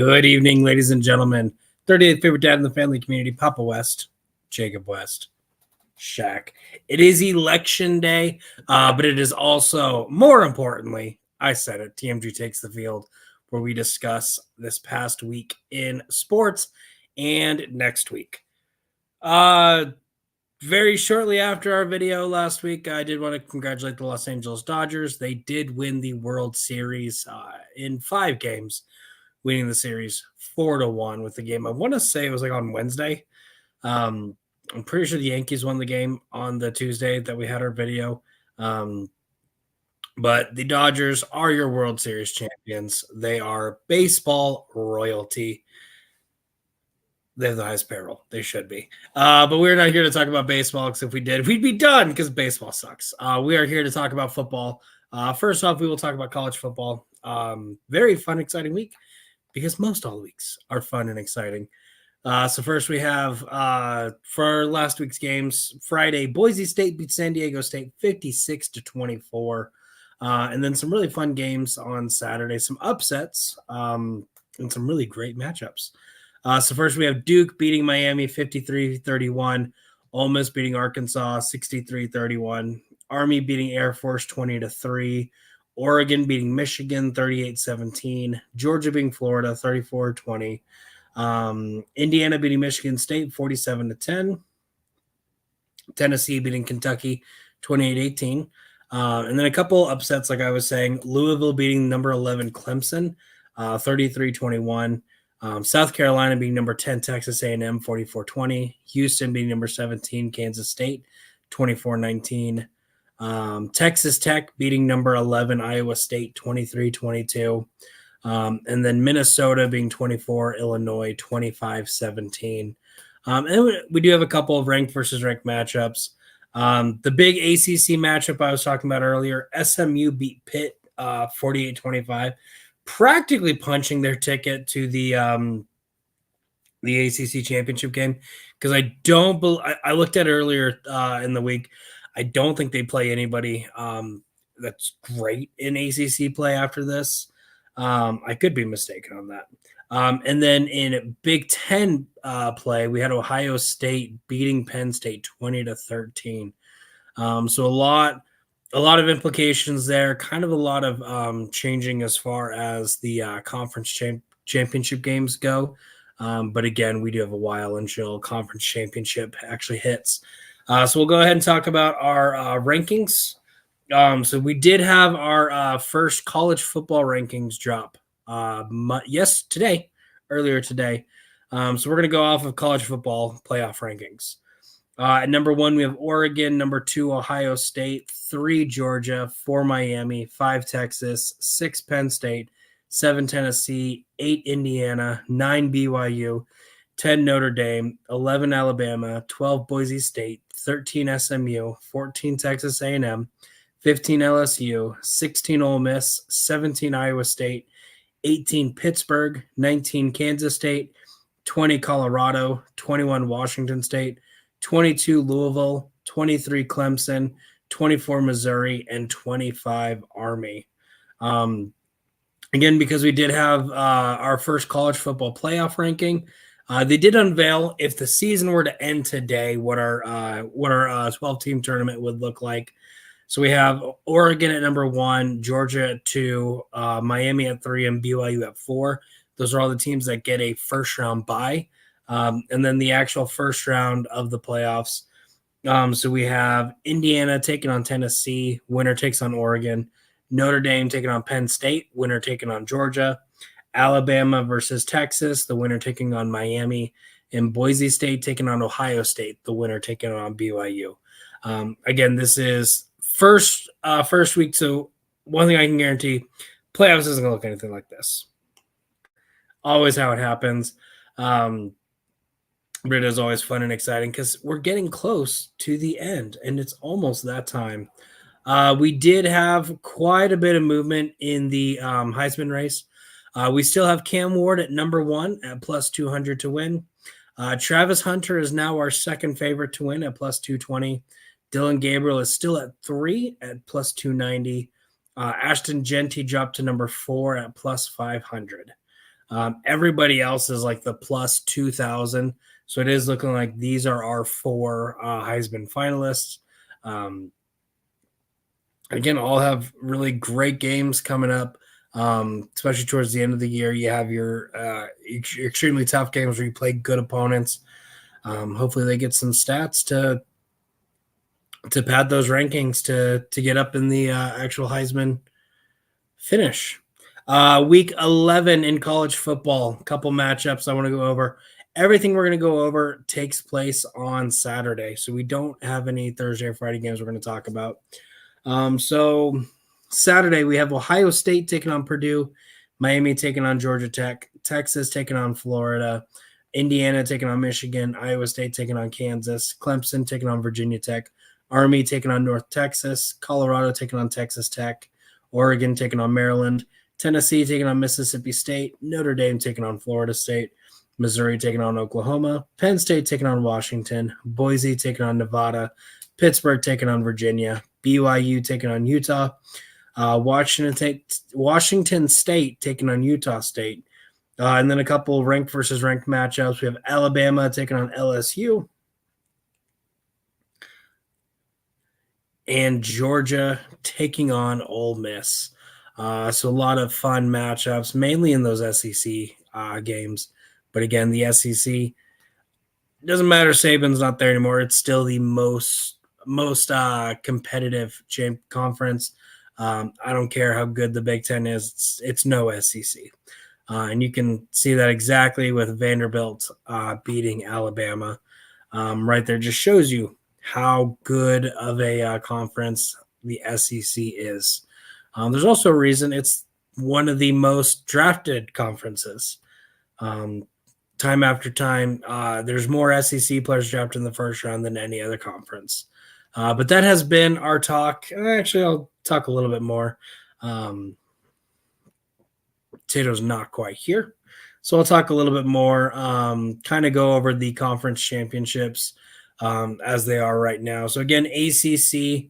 Good evening, ladies and gentlemen. 38th favorite dad in the family community, Papa West, Jacob West, Shaq. It is election day, but it is also, more importantly, I said it, TMG Takes the Field, where we discuss this past week in sports and next week. Very shortly after our video last week, I did want to congratulate the Los Angeles Dodgers. They did win the World Series in 5 games, winning the series 4-1 with the game. I want to say it was like on Wednesday. I'm pretty sure the Yankees won the game on the Tuesday that we had our video. But the Dodgers are your World Series champions. They are baseball royalty. They have the highest payroll. They should be. But we're not here to talk about baseball, because if we did, we'd be done because baseball sucks. We are here to talk about football. First off, we will talk about college football. Very fun, exciting week, because most all weeks are fun and exciting. So first we have, for last week's games, Friday, Boise State beat San Diego State 56-24. And then some really fun games on Saturday, some upsets, and some really great matchups. So first we have Duke beating Miami 53-31, Ole Miss beating Arkansas 63-31, Army beating Air Force 20-3, Oregon beating Michigan 38-17, Georgia beating Florida 34-20, Indiana beating Michigan State 47-10, Tennessee beating Kentucky 28-18, and then a couple upsets, like I was saying, Louisville beating number 11 Clemson 33-21, South Carolina beating number 10 Texas A&M 44-20, Houston beating number 17 Kansas State 24-19, Texas Tech beating number 11 Iowa State 23-22, and then Minnesota being 24 Illinois 25-17. And we do have a couple of ranked versus ranked matchups. The big ACC matchup I was talking about earlier, SMU beat Pitt 48-25. Practically punching their ticket to the ACC championship game, because I looked at it earlier in the week. I don't think they play anybody that's great in ACC play after this. I could be mistaken on that. And then in Big Ten play, we had Ohio State beating Penn State 20-13. So a lot of implications there, kind of a lot of changing as far as the conference championship games go. But again, we do have a while until conference championship actually hits. So we'll go ahead and talk about our rankings. So we did have our first college football rankings drop earlier today. So we're going to go off of college football playoff rankings. At number 1, we have Oregon. Number 2, Ohio State. 3, Georgia. 4, Miami. 5, Texas. 6, Penn State. 7, Tennessee. 8, Indiana. 9, BYU. 10, Notre Dame. 11, Alabama. 12, Boise State. 13, SMU. 14, Texas A&M. 15, LSU. 16, Ole Miss. 17, Iowa State. 18, Pittsburgh. 19, Kansas State. 20, Colorado. 21, Washington State. 22, Louisville, 23, Clemson, 24, Missouri, and 25, Army. Again, because we did have our first college football playoff ranking, they did unveil, if the season were to end today, what our 12-team tournament would look like. So we have Oregon at number 1, Georgia at 2, Miami at 3, and BYU at 4. Those are all the teams that get a first-round bye. And then the actual first round of the playoffs. So we have Indiana taking on Tennessee, winner takes on Oregon. Notre Dame taking on Penn State, winner taking on Georgia. Alabama versus Texas, the winner taking on Miami. And Boise State taking on Ohio State, the winner taking on BYU. Again, this is first week, so one thing I can guarantee, playoffs isn't going to look anything like this. Always how it happens. But it is always fun and exciting because we're getting close to the end, and it's almost that time. We did have quite a bit of movement in the Heisman race. We still have Cam Ward at number 1 at plus 200 to win. Travis Hunter is now our second favorite to win at plus 220. Dylan Gabriel is still at 3 at plus 290. Ashton Genty dropped to number 4 at plus 500. Everybody else is like the plus 2,000. So it is looking like these are our four Heisman finalists. Um, Again, all have really great games coming up, especially towards the end of the year. You have your extremely tough games where you play good opponents. Hopefully, they get some stats to pad those rankings to get up in the actual Heisman finish. Week 11 in college football, a couple matchups I want to go over. Everything we're going to go over takes place on Saturday, so we don't have any Thursday or Friday games we're going to talk about. So Saturday we have Ohio State taking on Purdue, Miami taking on Georgia Tech, Texas taking on Florida, Indiana taking on Michigan, Iowa State taking on Kansas, Clemson taking on Virginia Tech, Army taking on North Texas, Colorado taking on Texas Tech, Oregon taking on Maryland, Tennessee taking on Mississippi State, Notre Dame taking on Florida State, Missouri taking on Oklahoma, Penn State taking on Washington, Boise taking on Nevada, Pittsburgh taking on Virginia, BYU taking on Utah, Washington State taking on Utah State, and then a couple ranked versus ranked matchups. We have Alabama taking on LSU, and Georgia taking on Ole Miss. So a lot of fun matchups, mainly in those SEC games. But again, the SEC doesn't matter. Saban's not there anymore. It's still the most competitive conference. I don't care how good the Big Ten is. It's no SEC. And you can see that exactly with Vanderbilt beating Alabama. Right there just shows you how good of a conference the SEC is. There's also a reason it's one of the most drafted conferences. Time after time, there's more SEC players drafted in the first round than any other conference. But that has been our talk. Actually, I'll talk a little bit more. Tato's not quite here. So I'll talk a little bit more, kind of go over the conference championships as they are right now. So again, ACC,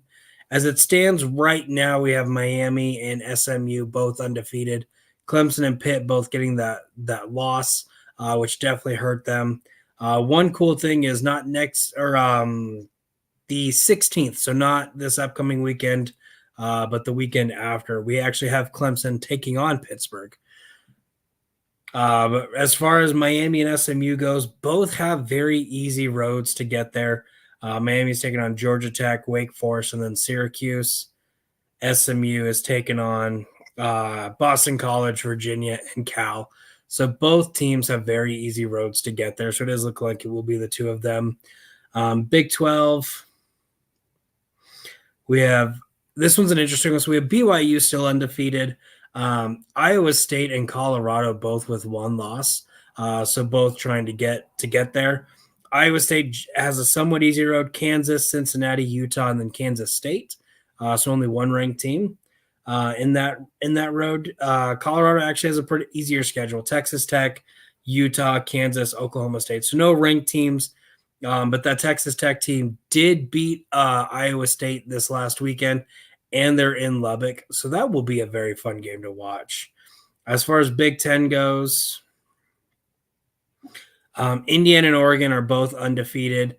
as it stands right now, we have Miami and SMU both undefeated. Clemson and Pitt both getting that loss, which definitely hurt them. One cool thing is not next or the 16th, so not this upcoming weekend, but the weekend after. We actually have Clemson taking on Pittsburgh. But as far as Miami and SMU goes, both have very easy roads to get there. Miami's taking on Georgia Tech, Wake Forest, and then Syracuse. SMU is taking on Boston College, Virginia, and Cal. So both teams have very easy roads to get there. So it does look like it will be the two of them. Big 12, we have this one's an interesting one. So we have BYU still undefeated. Iowa State and Colorado both with one loss. So both trying to get there. Iowa State has a somewhat easy road. Kansas, Cincinnati, Utah, and then Kansas State. So only one ranked team in that road. Colorado actually has a pretty easier schedule. Texas Tech, Utah, Kansas, Oklahoma State. So no ranked teams. But that Texas Tech team did beat Iowa State this last weekend, and they're in Lubbock. So that will be a very fun game to watch. As far as Big Ten goes, Indiana and Oregon are both undefeated.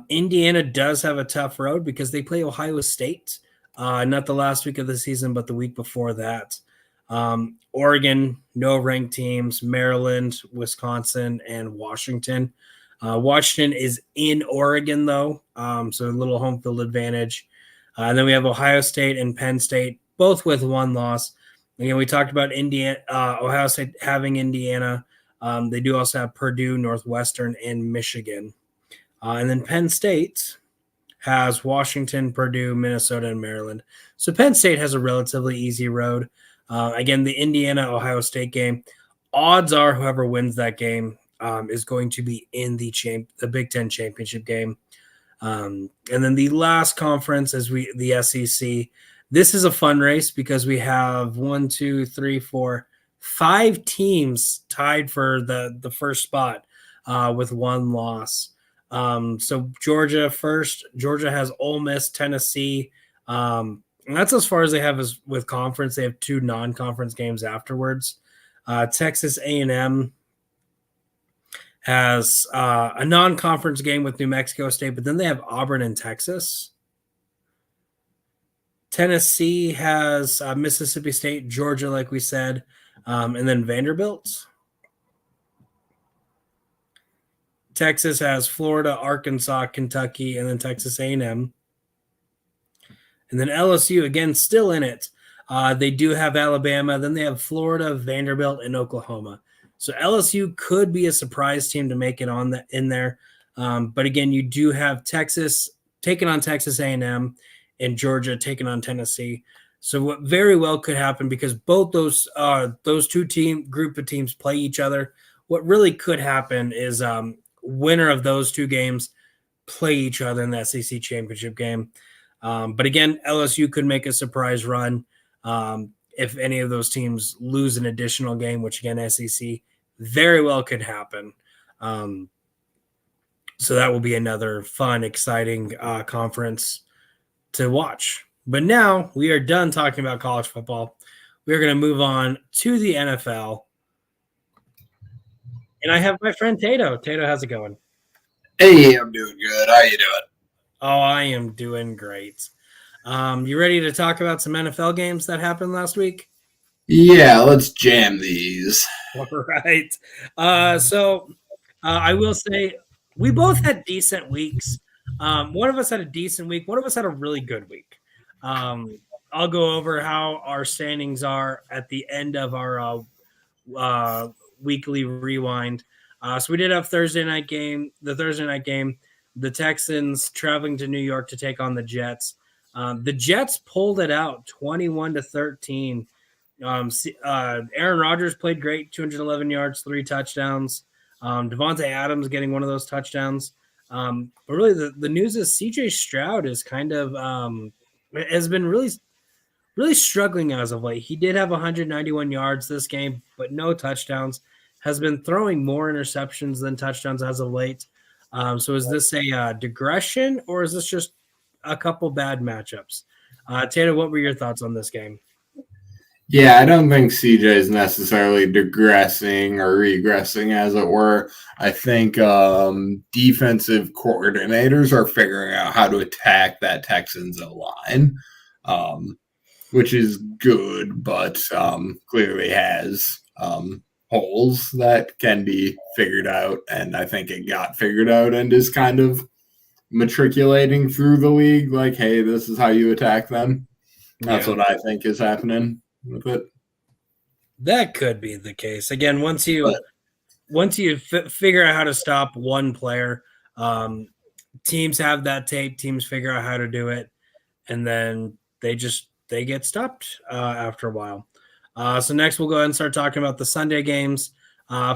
Indiana does have a tough road because they play Ohio State, not the last week of the season, but the week before that. Oregon, no ranked teams, Maryland, Wisconsin, and Washington. Washington is in Oregon, though, so a little home field advantage. And then we have Ohio State and Penn State, both with one loss. Again, we talked about Ohio State having Indiana. They do also have Purdue, Northwestern, and Michigan. And then Penn State has Washington, Purdue, Minnesota, and Maryland. So Penn State has a relatively easy road. Again, the Indiana-Ohio State game, odds are whoever wins that game is going to be in the Big Ten championship game. And then the last conference is the SEC. This is a fun race because we have 5 teams tied for the first spot with one loss. So Georgia first. Georgia has Ole Miss, Tennessee. And that's as far as they have with conference. They have 2 non-conference games afterwards. Texas A&M has a non-conference game with New Mexico State, but then they have Auburn and Texas. Tennessee has Mississippi State, Georgia, like we said, and then Vanderbilt. Texas has Florida, Arkansas, Kentucky, and then Texas A&M. And then LSU, again, still in it. They do have Alabama. Then they have Florida, Vanderbilt, and Oklahoma. So LSU could be a surprise team to make it in there. But again, you do have Texas taking on Texas A&M and Georgia taking on Tennessee. So what very well could happen, because both those group of teams play each other. What really could happen is winner of those two games play each other in the SEC championship game. But again, LSU could make a surprise run if any of those teams lose an additional game, which again, SEC very well could happen. So that will be another fun, exciting conference to watch. But now we are done talking about college football. We're going to move on to the NFL. And I have my friend Tato. Tato, how's it going? Hey, I'm doing good. How you doing? Oh, I am doing great. You ready to talk about some NFL games that happened last week? Yeah, let's jam these. All right. So I will say we both had decent weeks. One of us had a decent week. One of us had a really good week. I'll go over how our standings are at the end of our weekly rewind. So we did have the Thursday night game, the Texans traveling to New York to take on the Jets. The Jets pulled it out 21-13. Aaron Rodgers played great, 211 yards, 3 touchdowns. Devontae Adams getting one of those touchdowns. But really the news is CJ Stroud is kind of has been really struggling as of late. He did have 191 yards this game, but no touchdowns. Has been throwing more interceptions than touchdowns as of late. So is this a digression, or is this just a couple bad matchups? Taylor, what were your thoughts on this game? Yeah, I don't think CJ is necessarily digressing or regressing, as it were. I think defensive coordinators are figuring out how to attack that Texans line, which is good, but clearly has holes that can be figured out. And I think it got figured out and is kind of matriculating through the league. Like, hey, this is how you attack them. That's what I think is happening with it. That could be the case. Again, once you figure out how to stop one player, teams have that tape. Teams figure out how to do it, and then they get stopped after a while. So next we'll go ahead and start talking about the Sunday games.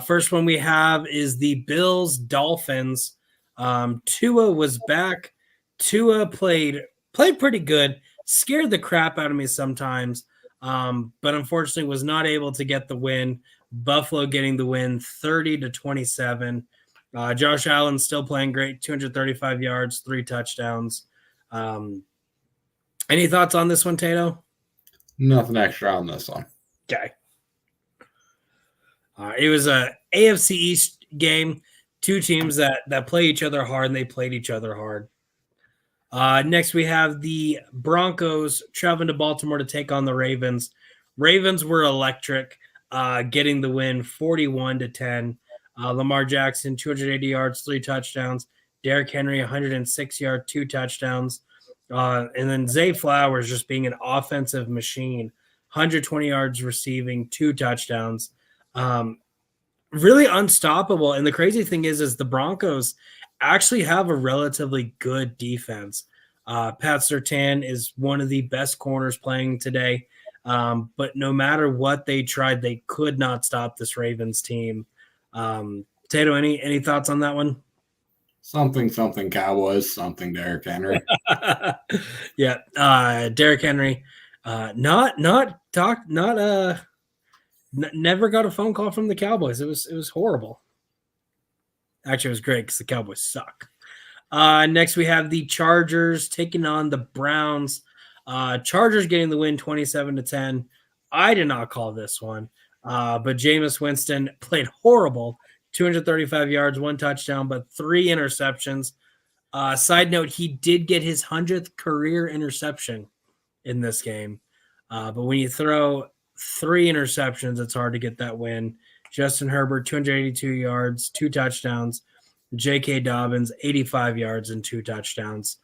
First one we have is the Bills-Dolphins. Tua was back. Tua played pretty good. Scared the crap out of me sometimes, but unfortunately was not able to get the win. Buffalo getting the win 30-27. Josh Allen still playing great, 235 yards, 3 touchdowns. Any thoughts on this one, Tato? Nothing extra on this one. Okay. It was a AFC East game. 2 teams that play each other hard, and they played each other hard. Next, we have the Broncos traveling to Baltimore to take on the Ravens. Ravens were electric, getting the win 41-10. Lamar Jackson, 280 yards, 3 touchdowns. Derrick Henry, 106 yards, 2 touchdowns. And then Zay Flowers just being an offensive machine, 120 yards receiving, 2 touchdowns. Really unstoppable. And the crazy thing is the Broncos actually have a relatively good defense. Pat Surtain is one of the best corners playing today. But no matter what they tried, they could not stop this Ravens team. Tato, any thoughts on that one? Something Cowboys, something Derrick Henry. Yeah, Derrick Henry, never got a phone call from the Cowboys. It was horrible. Actually, it was great because the Cowboys suck. Next, we have the Chargers taking on the Browns. Chargers getting the win 27-10. I did not call this one. But Jameis Winston played horrible. 235 yards, 1 touchdown, but 3 interceptions. Side note, he did get his 100th career interception in this game. But when you throw 3 interceptions, it's hard to get that win. Justin Herbert, 282 yards, 2 touchdowns. J.K. Dobbins, 85 yards and 2 touchdowns.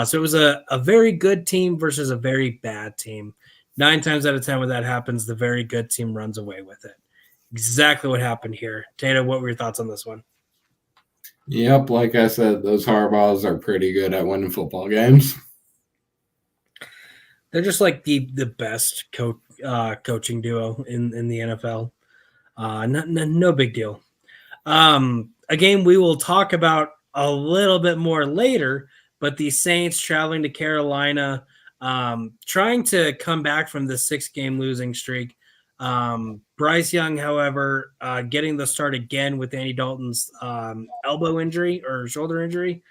So it was a very good team versus a very bad team. 9 times out of 10 when that happens, the very good team runs away with it. Exactly what happened here. Tato, what were your thoughts on this one? Yep, like I said, those Harbaughs are pretty good at winning football games. They're just like the best coaching duo in the NFL. No big deal. A game we will talk about a little bit more later, but the Saints traveling to Carolina, trying to come back from the 6-game losing streak. Bryce Young, however, getting the start again with Andy Dalton's elbow injury or shoulder injury,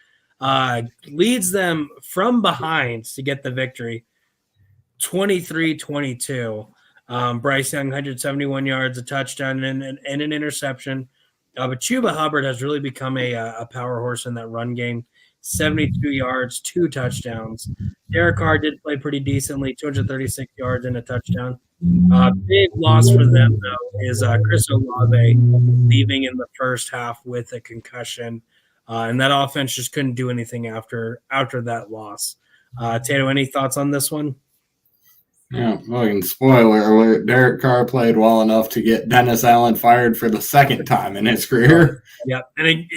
leads them from behind to get the victory, 23-22. Bryce Young, 171 yards, a touchdown, and an interception. But Chuba Hubbard has really become a power horse in that run game. 72 yards, 2 touchdowns. Derek Carr did play pretty decently, 236 yards and a touchdown. Big loss for them, though, is Chris Olave leaving in the first half with a concussion. And that offense just couldn't do anything after that loss. Tato, any thoughts on this one? Yeah, fucking spoiler alert. Derek Carr played well enough to get Dennis Allen fired for the 2nd time in his career. Yep. And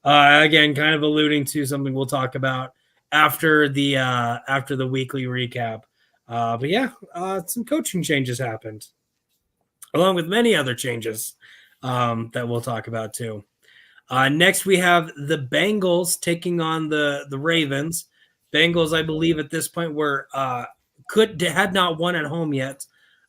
again, kind of alluding to something we'll talk about after the weekly recap. But yeah, some coaching changes happened, along with many other changes that we'll talk about too. Next, we have the Bengals taking on the Ravens. Bengals, I believe, at this point were had not won at home yet,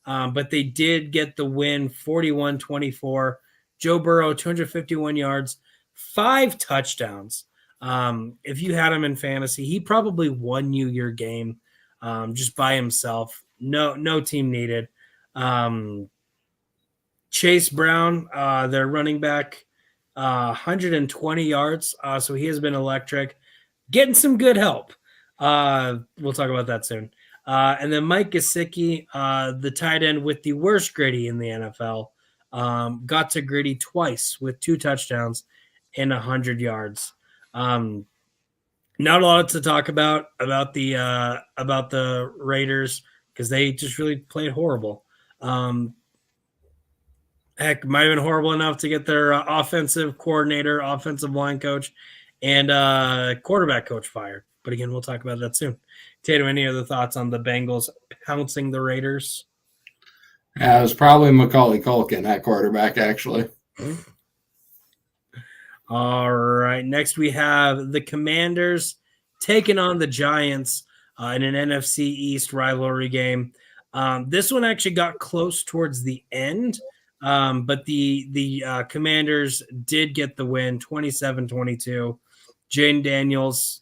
but they did get the win, 41-24. Joe Burrow, 251 yards, 5 touchdowns. If you had him in fantasy, he probably won you your game just by himself. No team needed. Chase Brown, their running back, 120 yards. So he has been electric, getting some good help. We'll talk about that soon. And then Mike Gesicki, the tight end with the worst gritty in the NFL, got to gritty twice with 2 touchdowns and 100 yards. Not a lot to talk about the Raiders because they just really played horrible. Heck, might have been horrible enough to get their offensive coordinator, offensive line coach, and quarterback coach fired. But again, we'll talk about that soon. Tato, any other thoughts on the Bengals pouncing the Raiders? Yeah, it was probably Macaulay Culkin at quarterback, actually. All right. Next, we have the Commanders taking on the Giants in an NFC East rivalry game. This one actually got close towards the end, but the Commanders did get the win, 27-22. Jaden Daniels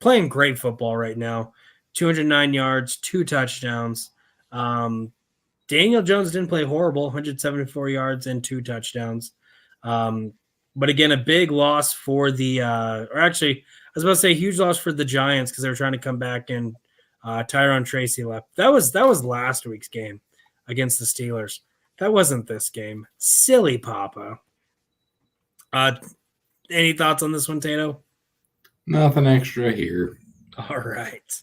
playing great football right now, 209 yards, 2 touchdowns. Daniel Jones didn't play horrible, 174 yards and 2 touchdowns. But again, a big loss for the or actually, I was about to say a huge loss for the Giants because they were trying to come back and Tyrone Tracy left. That was last week's game against the Steelers. That wasn't this game. Silly Papa. Any thoughts on this one, Tato? Nothing extra here. All right.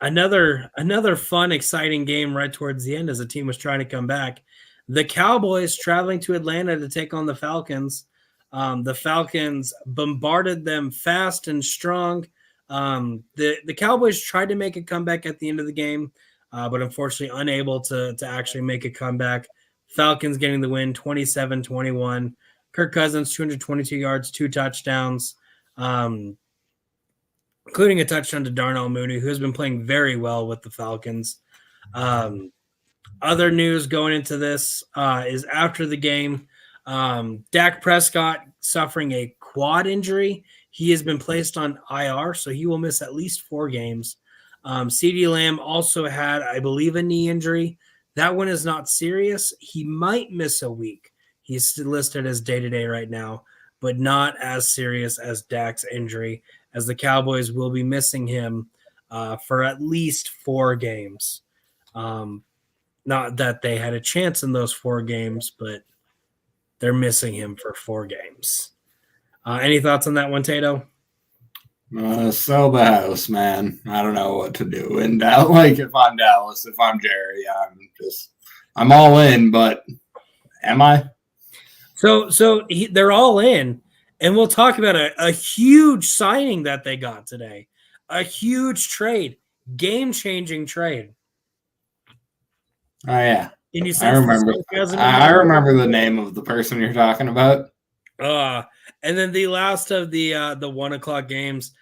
Another fun, exciting game right towards the end as the team was trying to come back. The Cowboys traveling to Atlanta to take on the Falcons. The Falcons bombarded them fast and strong. The Cowboys tried to make a comeback at the end of the game, but unfortunately unable to actually make a comeback. Falcons getting the win, 27-21. Kirk Cousins, 222 yards, 2 touchdowns, including a touchdown to Darnell Mooney, who has been playing very well with the Falcons. Other news going into this is after the game, Dak Prescott suffering a quad injury. He has been placed on IR, so he will miss at least 4 games. CeeDee Lamb also had, I believe, a knee injury. That one is not serious. He might miss a week. He's listed as day-to-day right now, but not as serious as Dak's injury, as the Cowboys will be missing him for at least 4 games. Not that they had a chance in those 4 games, but they're missing him for 4 games. Any thoughts on that one, Tato? Sell the house, man. I don't know what to do. And like, if I'm Dallas, if I'm Jerry, I'm all in. But am I? They're all in, and we'll talk about a huge signing that they got today, a huge trade, game-changing trade. Oh yeah, And you I remember. I remember the name of the person you're talking about. And then the last of the 1:00 games,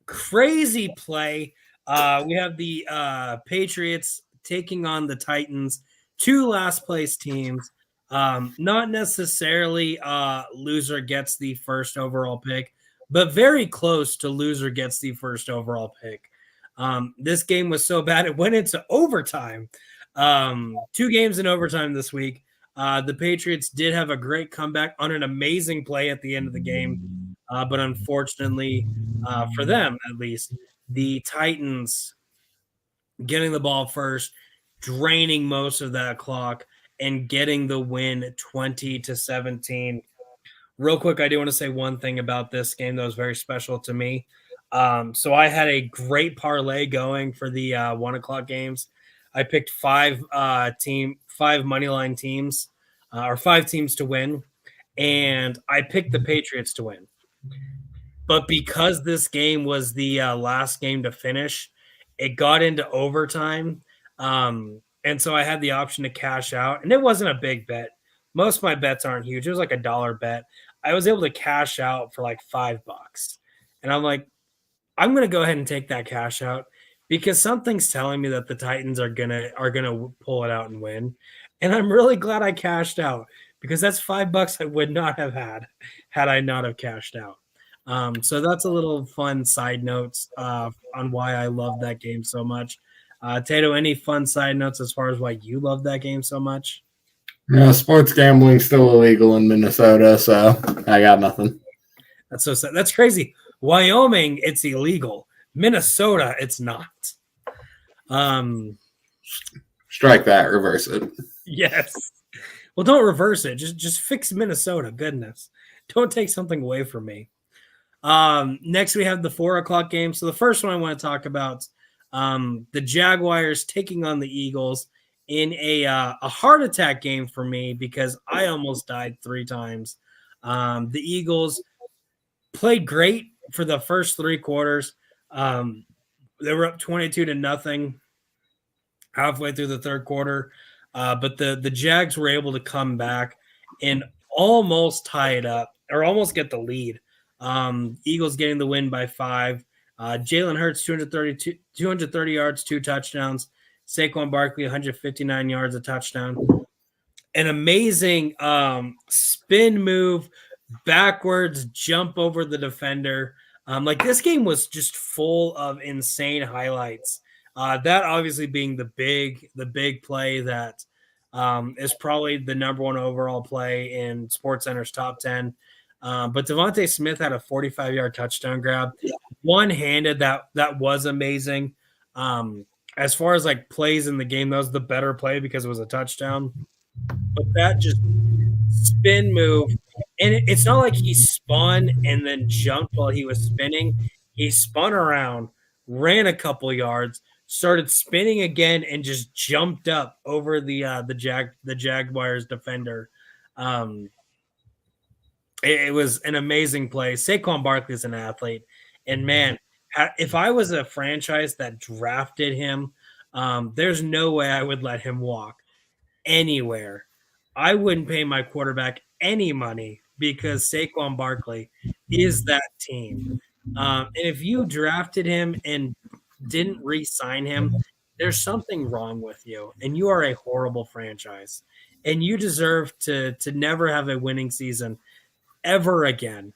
crazy play. We have the Patriots taking on the Titans, 2 last place teams. Not necessarily loser gets the first overall pick, but very close to loser gets the first overall pick. This game was so bad it went into overtime. 2 games in overtime this week. The Patriots did have a great comeback on an amazing play at the end of the game, but unfortunately for them, at least, the Titans getting the ball first, draining most of that clock, and getting the win 20-17. Real quick, I do want to say one thing about this game that was very special to me. So I had a great parlay going for the 1:00 games. I picked 5 money line teams, or 5 teams to win, and I picked the Patriots to win. But because this game was the last game to finish, it got into overtime. And so I had the option to cash out, and it wasn't a big bet. Most of my bets aren't huge. It was like a $1 bet. I was able to cash out for like $5. And I'm like, I'm going to go ahead and take that cash out because something's telling me that the Titans are gonna pull it out and win. And I'm really glad I cashed out because that's $5 I would not have had I not have cashed out. So that's a little fun side notes on why I love that game so much. Tato, any fun side notes as far as why you love that game so much? Yeah, sports gambling's still illegal in Minnesota, so I got nothing. That's so sad. That's crazy. Wyoming, it's illegal. Minnesota, it's not. Strike that, reverse it. Yes. Well, don't reverse it. Just fix Minnesota. Goodness. Don't take something away from me. Next, we have the 4:00 game. So the first one I want to talk about, the Jaguars taking on the Eagles in a heart attack game for me because I almost died 3 times. The Eagles played great for the first 3 quarters. They were up 22-0 halfway through the 3rd quarter. But the Jags were able to come back and almost tie it up or almost get the lead. Eagles getting the win by 5. Jalen Hurts, 230 yards, 2 touchdowns. Saquon Barkley, 159 yards, a touchdown. An amazing spin move, backwards jump over the defender. Like this game was just full of insane highlights. That obviously being the big play that is probably the number 1 overall play in SportsCenter's top 10. But Devontae Smith had a 45-yard touchdown grab, one-handed. That was amazing. As far as like plays in the game, that was the better play because it was a touchdown. But that just spin move, and it's not like he spun and then jumped while he was spinning. He spun around, ran a couple yards, started spinning again, and just jumped up over the Jaguars defender. It was an amazing play. Saquon Barkley is an athlete, and man, if I was a franchise that drafted him, there's no way I would let him walk anywhere. I wouldn't pay my quarterback any money because Saquon Barkley is that team. And if you drafted him and didn't re-sign him, there's something wrong with you, and you are a horrible franchise, and you deserve to never have a winning season ever again.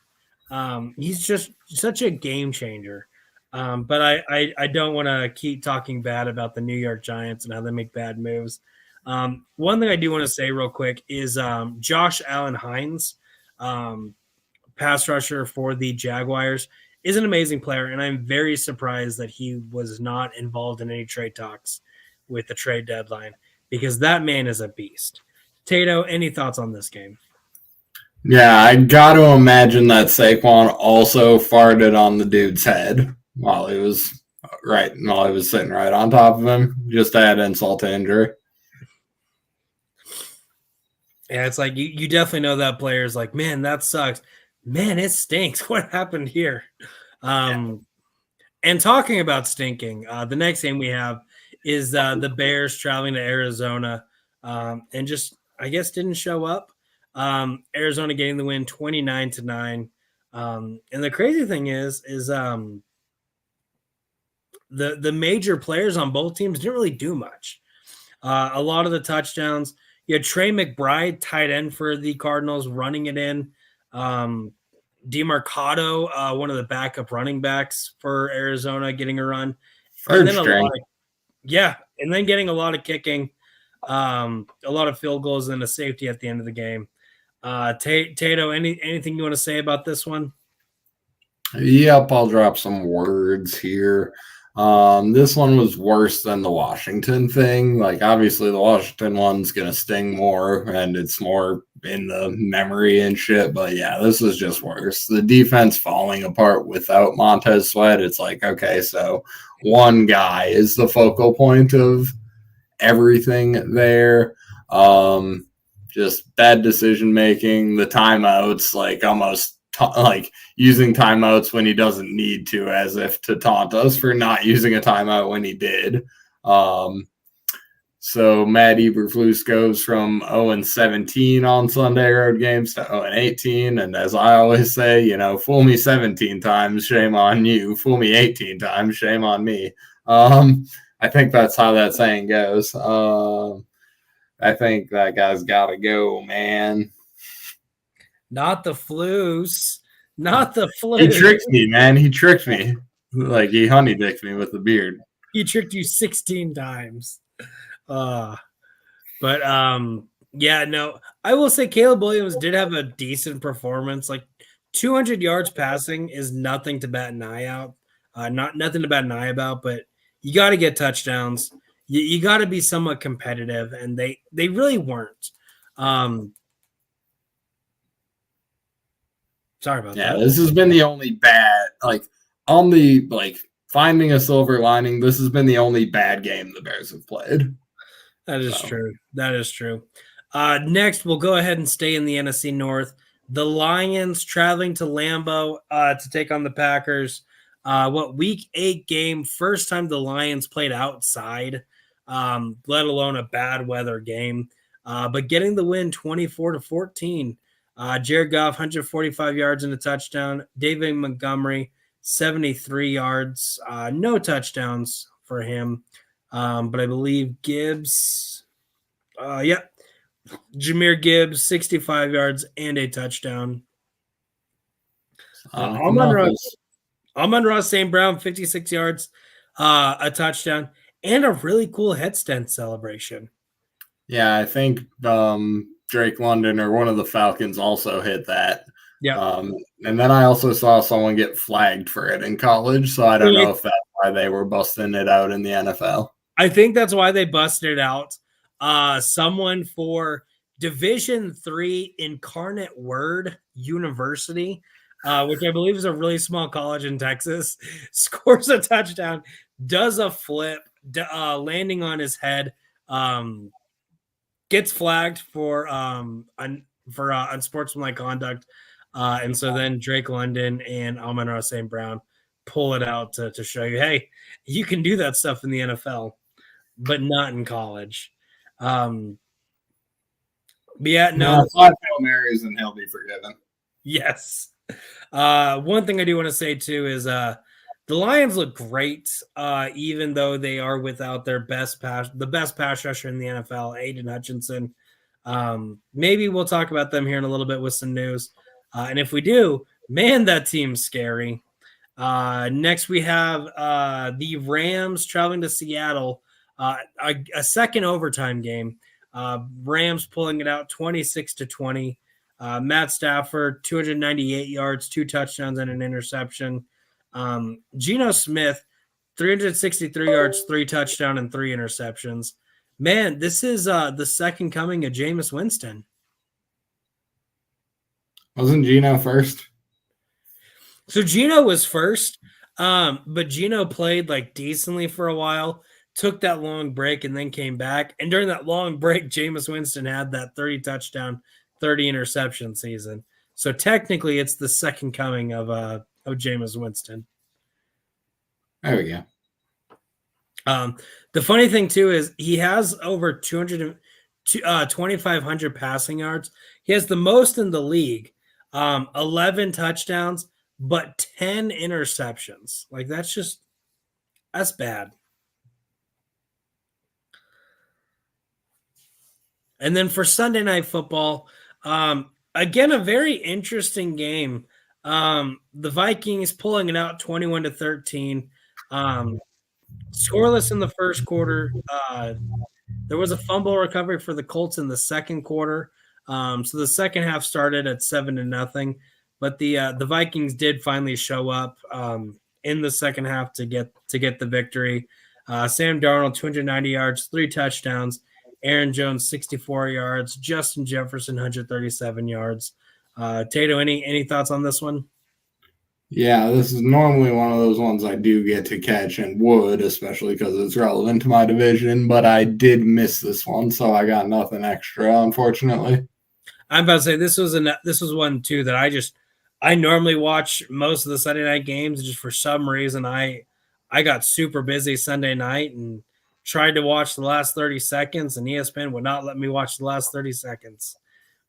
He's just such a game changer. But I don't want to keep talking bad about the New York Giants and how they make bad moves. One thing I do want to say real quick is Josh Allen Hines, um, pass rusher for the Jaguars, is an amazing player, and I'm very surprised that he was not involved in any trade talks with the trade deadline because that man is a beast. Tato, any thoughts on this game? Yeah, I got to imagine that Saquon also farted on the dude's head while he was sitting right on top of him, just to add insult to injury. Yeah, it's like you definitely know that player is like, man, that sucks. Man, it stinks. What happened here? And talking about stinking, the next game we have is the Bears traveling to Arizona, and just I guess didn't show up. Arizona getting the win 29-9. And the crazy thing is the major players on both teams didn't really do much. A lot of the touchdowns, you had Trey McBride, tight end for the Cardinals, running it in. DeMarcado, one of the backup running backs for Arizona, getting a run. And then and then getting a lot of kicking, a lot of field goals, and a safety at the end of the game. Tato, anything you want to say about this one? Yep, I'll drop some words here. This one was worse than the Washington thing. Like, obviously, the Washington one's going to sting more, and it's more in the memory and shit. But yeah, this is just worse. The defense falling apart without Montez Sweat. It's like, okay, so one guy is the focal point of everything there. Just bad decision making. The timeouts, like almost like using timeouts when he doesn't need to, as if to taunt us for not using a timeout when he did. So Matt Eberflus goes from 0-17 on Sunday road games to 0-18. And as I always say, fool me 17 times, shame on you. Fool me 18 times, shame on me. I think that's how that saying goes. I think that guy's got to go, man. Not the flus. Not the flu. He tricked me, man. He tricked me. Like, he honey dicked me with the beard. He tricked you 16 times. Yeah, no. I will say Caleb Williams did have a decent performance. Like 200 yards passing is nothing to bat an eye out. Nothing to bat an eye about, but you got to get touchdowns. You got to be somewhat competitive, and they really weren't. Sorry about that. Yeah, this has been the only bad, on the, finding a silver lining, this has been the only bad game the Bears have played. That is true. That is true. Next, we'll go ahead and stay in the NFC North. The Lions traveling to Lambeau to take on the Packers. Week 8 game, first time the Lions played outside, let alone a bad weather game. But getting the win 24-14. Jared Goff, 145 yards and a touchdown. David Montgomery, 73 yards. No touchdowns for him. But I believe Gibbs, Jahmyr Gibbs, 65 yards and a touchdown. Amon-Ra St. Brown, 56 yards, a touchdown, and a really cool headstand celebration. Yeah, I think Drake London or one of the Falcons also hit that. Yeah. And then I also saw someone get flagged for it in college, so I don't know if that's why they were busting it out in the NFL. I think that's why they busted it out. Someone for Division III Incarnate Word University, which I believe is a really small college in Texas, scores a touchdown, does a flip, landing on his head, gets flagged for unsportsmanlike conduct. And so then Drake London and Amon-Ra St. Brown pull it out to show you, hey, you can do that stuff in the NFL, but not in college. But yeah, no. 5 Hail Marys and he'll be forgiven. Yes. One thing I do want to say too is the Lions look great, even though they are without the best pass rusher in the NFL, Aiden Hutchinson. Maybe we'll talk about them here in a little bit with some news. And if we do, man, that team's scary. Next, we have the Rams traveling to Seattle, a second overtime game. Rams pulling it out 26-20. Matt Stafford, 298 yards, 2 touchdowns, and an interception. Geno Smith, 363 yards, 3 touchdowns, and 3 interceptions. Man, this is the second coming of Jameis Winston. Wasn't Geno first? So Geno was first, but Geno played like decently for a while, took that long break, and then came back. And during that long break, Jameis Winston had that 30 touchdown, 30 interception season. So technically, it's the second coming of Jameis Winston. There we go. The funny thing too is he has over 2,500 passing yards. He has the most in the league, 11 touchdowns, but 10 interceptions. Like that's bad. And then for Sunday Night Football, again, a very interesting game. The Vikings pulling it out 21-13. Scoreless in the first quarter. There was a fumble recovery for the Colts in the second quarter. So the second half started at 7-0, but the Vikings did finally show up in the second half to get the victory. Sam Darnold, 290 yards, 3 touchdowns. Aaron Jones, 64 yards. Justin Jefferson, 137 yards. Tato, any thoughts on this one? Yeah, this is normally one of those ones I do get to catch and would, especially because it's relevant to my division, but I did miss this one, so I got nothing extra, unfortunately. I'm about to say this was one too that I normally watch most of the Sunday night games. Just for some reason, I got super busy Sunday night and tried to watch the last 30 seconds, and ESPN would not let me watch the last 30 seconds.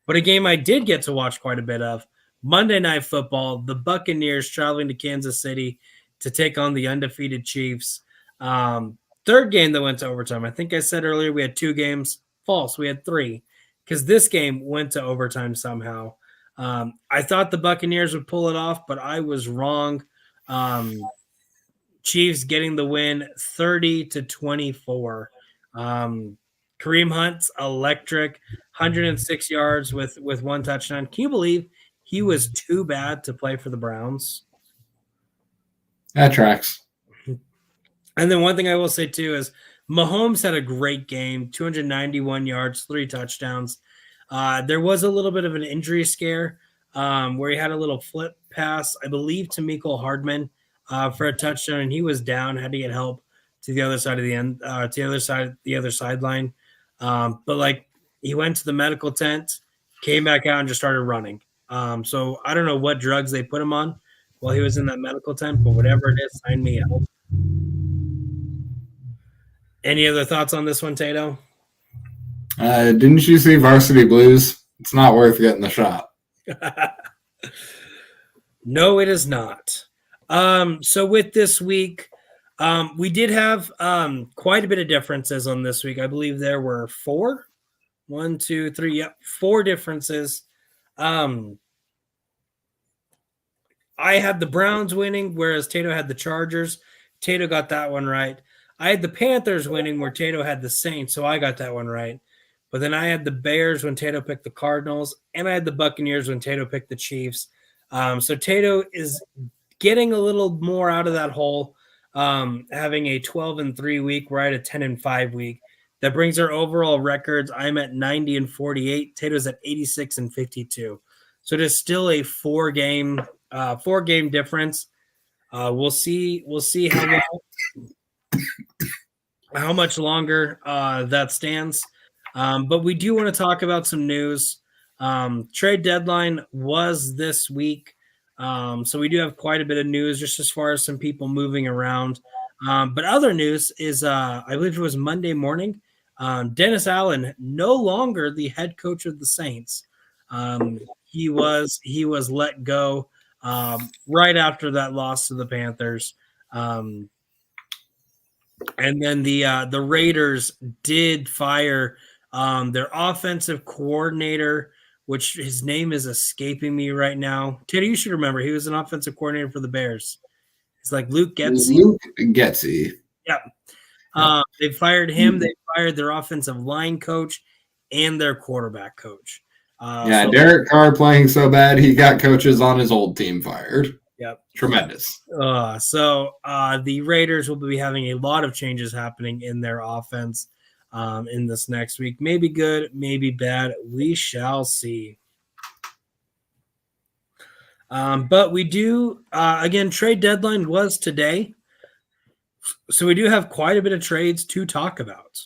But a game I did get to watch quite a bit of, Monday Night Football, the Buccaneers traveling to Kansas City to take on the undefeated Chiefs. Third game that went to overtime. I think I said earlier we had 2 games. False. We had 3 because this game went to overtime somehow. I thought the Buccaneers would pull it off, but I was wrong. Chiefs getting the win 30-24. Kareem Hunt's electric, 106 yards with 1 touchdown. Can you believe he was too bad to play for the Browns? That tracks. And then one thing I will say too is Mahomes had a great game, 291 yards, 3 touchdowns. There was a little bit of an injury scare where he had a little flip pass, I believe, to Mecole Hardman for a touchdown, and he was down, had to get help to the other side of the end, to the other sideline. But like he went to the medical tent, came back out, and just started running. So I don't know what drugs they put him on while he was in that medical tent, but whatever it is, sign me up. Any other thoughts on this one, Tato? Didn't you see Varsity Blues? It's not worth getting the shot. No, it is not. So with this week, we did have quite a bit of differences on this week. I believe there were 4. 1, 2, 3. Yep, 4 differences. I had the Browns winning, whereas Tato had the Chargers. Tato got that one right. I had the Panthers winning, where Tato had the Saints, so I got that one right. But then I had the Bears when Tato picked the Cardinals, and I had the Buccaneers when Tato picked the Chiefs. So Tato is getting a little more out of that hole, having a 12-3 week. We're at a 10-5 week. That brings our overall records. I'm at 90-48. Tato's at 86-52. So it is still a 4-game difference. We'll see how much longer that stands. But we do want to talk about some news. Trade deadline was this week. So we do have quite a bit of news just as far as some people moving around. But other news is, I believe it was Monday morning, Dennis Allen, no longer the head coach of the Saints. He was let go right after that loss to the Panthers. And then the Raiders did fire their offensive coordinator, which his name is escaping me right now. Teddy, you should remember he was an offensive coordinator for the Bears. He's like Luke Getsy. Luke Getsy. Yep. They fired him. They fired their offensive line coach and their quarterback coach. So Derek Carr playing so bad, he got coaches on his old team fired. Yep. Tremendous. So the Raiders will be having a lot of changes happening in their offense in this next week. Maybe good, maybe bad. We shall see. But we do, again, trade deadline was today. So we do have quite a bit of trades to talk about.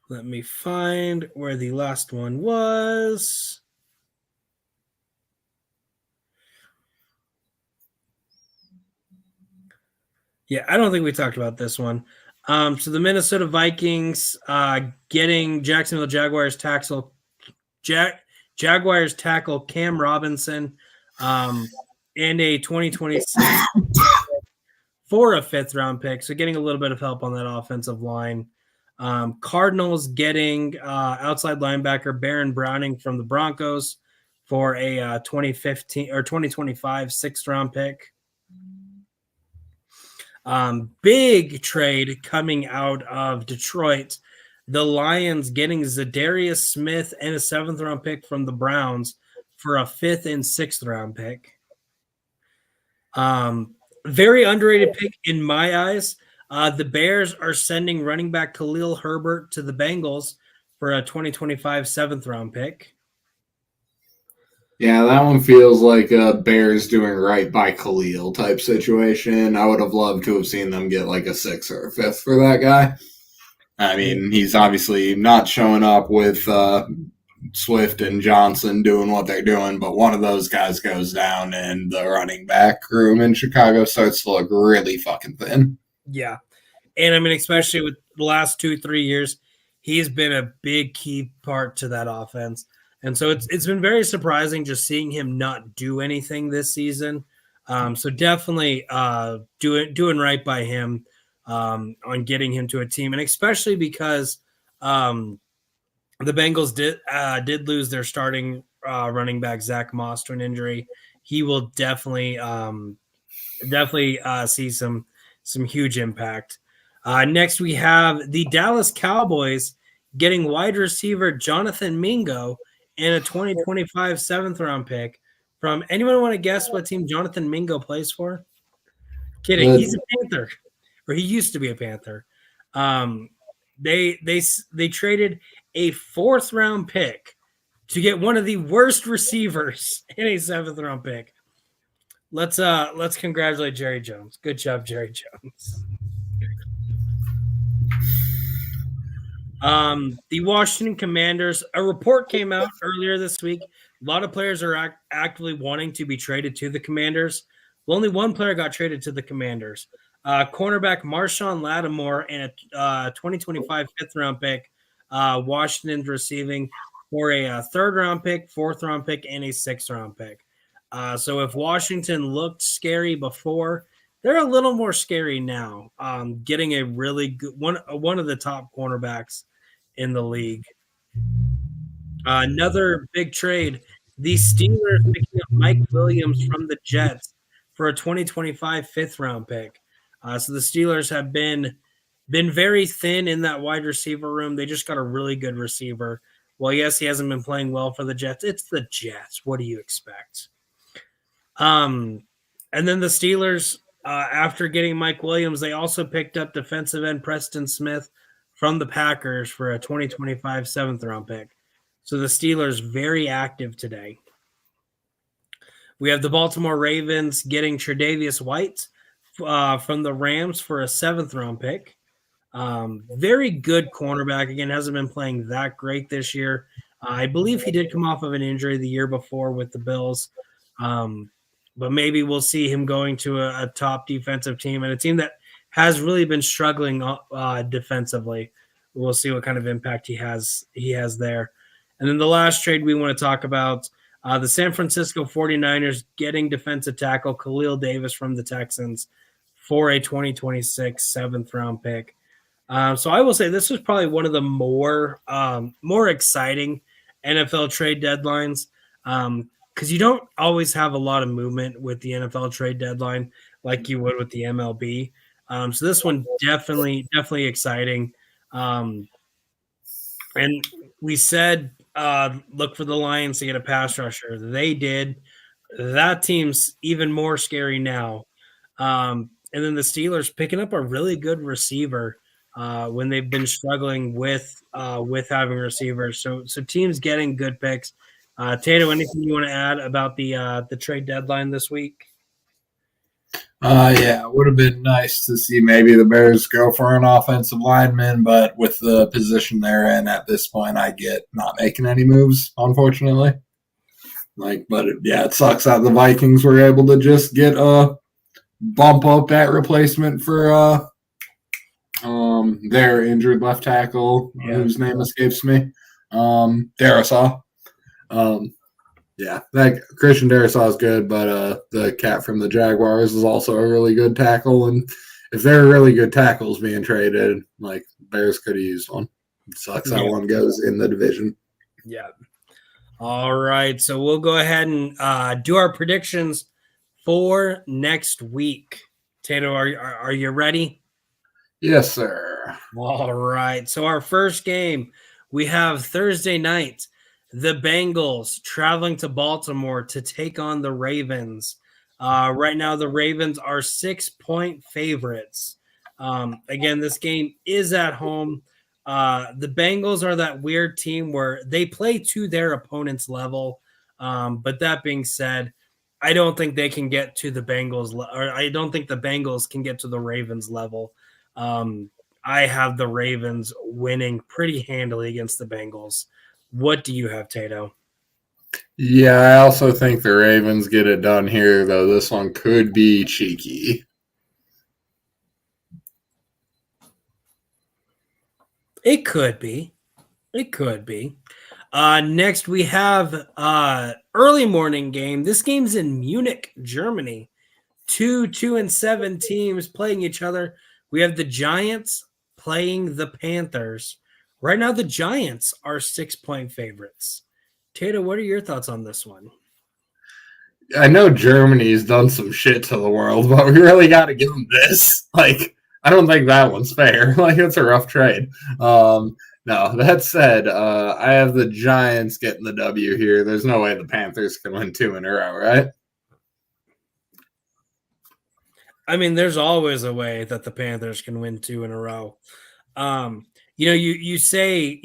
Let me find where the last one was. Yeah, I don't think we talked about this one. So the Minnesota Vikings getting Jacksonville Jaguars tackle Cam Robinson and a 2026 for a 5th round pick. So getting a little bit of help on that offensive line. Cardinals getting outside linebacker Baron Browning from the Broncos for a 2015 or 2025 6th round pick. Big trade coming out of Detroit. The Lions getting Zadarius Smith and a 7th round pick from the Browns for a 5th and 6th round pick. Very underrated pick in my eyes. The Bears are sending running back Khalil Herbert to the Bengals for a 2025 7th round pick. Yeah, that one feels like a Bears doing right by Khalil type situation. I would have loved to have seen them get like a 6th or a 5th for that guy. I mean, he's obviously not showing up with Swift and Johnson doing what they're doing, but one of those guys goes down and the running back room in Chicago starts to look really fucking thin. Yeah. And I mean, especially with the last 2-3 years, he's been a big key part to that offense. And so it's been very surprising just seeing him not do anything this season. So definitely doing right by him on getting him to a team, and especially because the Bengals did lose their starting running back Zach Moss to an injury. He will definitely see some huge impact. Next, we have the Dallas Cowboys getting wide receiver Jonathan Mingo and a 2025 7th round pick from anyone want to guess what team Jonathan Mingo plays for? Kidding. He's a Panther, or he used to be a Panther. They traded a 4th round pick to get one of the worst receivers in a 7th round pick. Let's congratulate Jerry Jones. Good job, Jerry Jones. The Washington Commanders, a report came out earlier this week. A lot of players are actively wanting to be traded to the Commanders. Well, only one player got traded to the Commanders. Cornerback Marshawn Lattimore and a 2025 5th round pick. Washington's receiving for a 3rd round pick, 4th round pick, and a 6th round pick. So if Washington looked scary before, they're a little more scary now. Getting a really good one of the top cornerbacks in the league. Another big trade: the Steelers picking up Mike Williams from the Jets for a 2025 5th round pick. So the Steelers have been very thin in that wide receiver room. They just got a really good receiver. Well, yes, he hasn't been playing well for the Jets. It's the Jets. What do you expect? And then the Steelers, after getting Mike Williams, they also picked up defensive end Preston Smith from the Packers for a 2025 7th round pick. So the Steelers very active today. We have the Baltimore Ravens getting Tre'Davious White from the Rams for a 7th round pick. Very good cornerback. Again, hasn't been playing that great this year. I believe he did come off of an injury the year before with the Bills. But maybe we'll see him going to a top defensive team and a team that has really been struggling defensively. We'll see what kind of impact he has there. And then the last trade we want to talk about, the San Francisco 49ers getting defensive tackle Khalil Davis from the Texans for a 2026 7th round pick. So I will say this was probably one of the more exciting NFL trade deadlines. because you don't always have a lot of movement with the NFL trade deadline like you would with the MLB. So this one definitely exciting. And we said look for the Lions to get a pass rusher. They did. That team's even more scary now. And then the Steelers picking up a really good receiver when they've been struggling with having receivers. So teams getting good picks. Tato, anything you want to add about the trade deadline this week? Yeah, it would have been nice to see maybe the Bears go for an offensive lineman, but with the position they're in at this point, I get not making any moves, unfortunately. It sucks that the Vikings were able to just get a bump up at replacement for their injured left tackle, whose name escapes me, Darisaw. That Christian Darisaw is good, but the cat from the Jaguars is also a really good tackle. And if there are really good tackles being traded, like Bears could have used one. It sucks that one goes in the division. Yeah. All right. So we'll go ahead and do our predictions for next week. Tato, are you ready? Yes, sir. All right. So our first game, we have Thursday night, the Bengals traveling to Baltimore to take on the Ravens. Right now, the Ravens are 6-point favorites. Again, this game is at home. The Bengals are that weird team where they play to their opponent's level. But that being said, I don't think they can get to the Bengals, or I don't think the Bengals can get to the Ravens level. I have the Ravens winning pretty handily against the Bengals. What do you have, Tato? Yeah, I also think the Ravens get it done here, though this one could be cheeky. It could be. It could be. Next, we have early morning game. This game's in Munich, Germany. 2-7 teams playing each other. We have the Giants playing the Panthers. Right now, the Giants are 6-point favorites. Tato, what are your thoughts on this one? I know Germany's done some shit to the world, but we really got to give them this. I don't think that one's fair. It's a rough trade. No, that said, I have the Giants getting the W here. There's no way the Panthers can win 2 in a row, right? I mean, there's always a way that the Panthers can win 2 in a row. You say